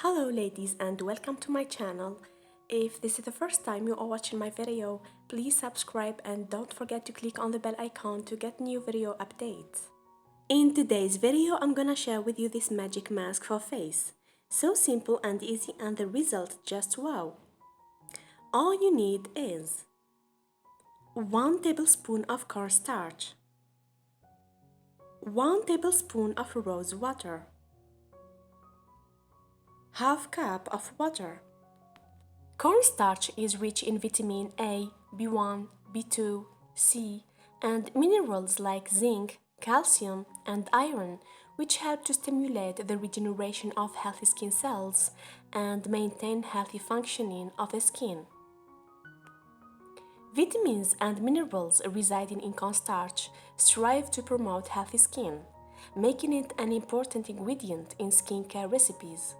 Hello ladies and welcome to my channel. If this is the first time you are watching my video, please subscribe and don't forget to click on the bell icon to get new video updates. In today's video, I'm gonna share with you this magic mask for face. So simple and easy and the result just wow. All you need is 1 tablespoon of cornstarch, 1 tablespoon of rose water, half cup of water. Cornstarch is rich in vitamin A, B1, B2, C, and minerals like zinc, calcium, and iron, which help to stimulate the regeneration of healthy skin cells and maintain healthy functioning of the skin. Vitamins and minerals residing in cornstarch strive to promote healthy skin, making it an important ingredient in skincare recipes.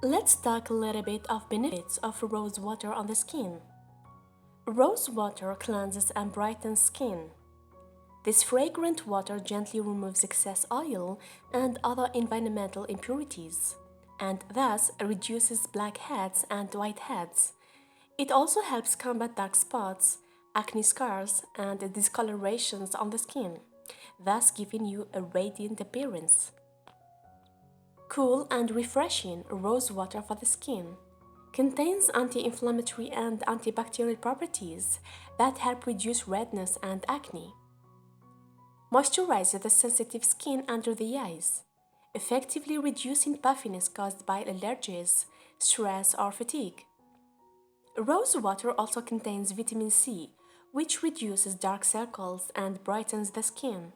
Let's talk a little bit of benefits of rose water on the skin. Rose water cleanses and brightens skin. This fragrant water gently removes excess oil and other environmental impurities, and thus reduces blackheads and whiteheads. It also helps combat dark spots, acne scars, and discolorations on the skin, thus giving you a radiant appearance. Cool and refreshing rose water for the skin. Contains anti-inflammatory and antibacterial properties that help reduce redness and acne. Moisturizes the sensitive skin under the eyes, effectively reducing puffiness caused by allergies, stress, or fatigue. Rose water also contains vitamin C, which reduces dark circles and brightens the skin.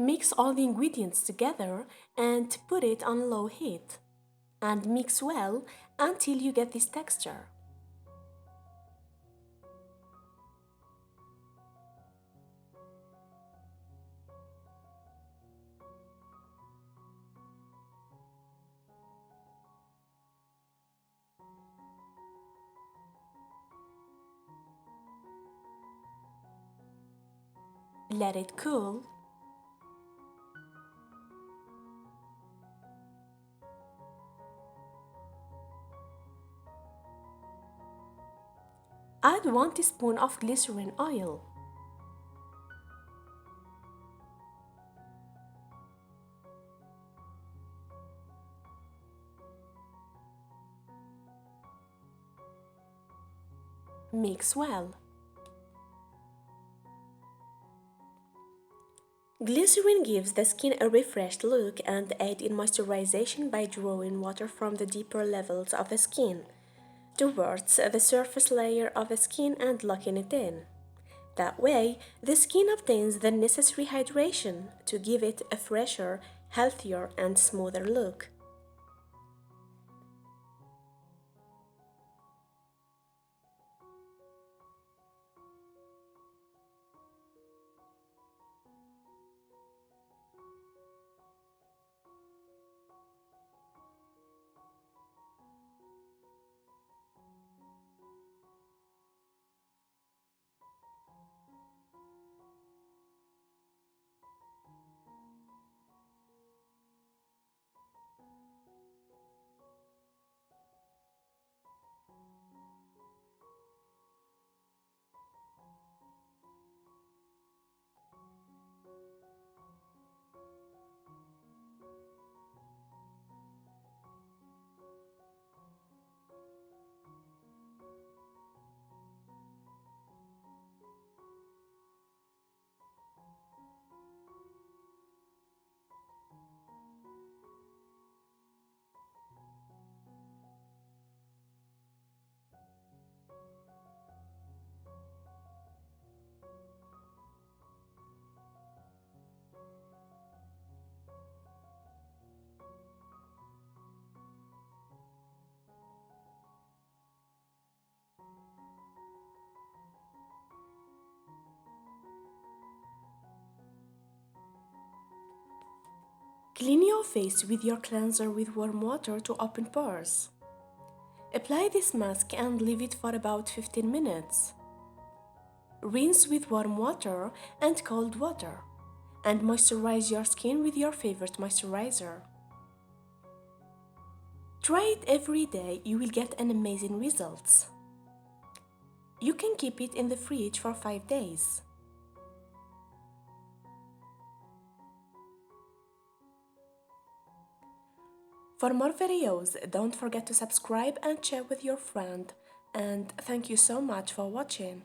Mix all the ingredients together and put it on low heat. And mix well until you get this texture. Let it cool. Add 1 teaspoon of glycerin oil. Mix well. Glycerin gives the skin a refreshed look and aids in moisturization by drawing water from the deeper levels of the skin towards the surface layer of the skin and locking it in. That way, the skin obtains the necessary hydration to give it a fresher, healthier, and smoother look. Clean your face with your cleanser with warm water to open pores. Apply this mask and leave it for about 15 minutes. Rinse with warm water and cold water, and moisturize your skin with your favorite moisturizer. Try it every day, you will get an amazing results. You can keep it in the fridge for 5 days. For more videos, don't forget to subscribe and share with your friend. And thank you so much for watching.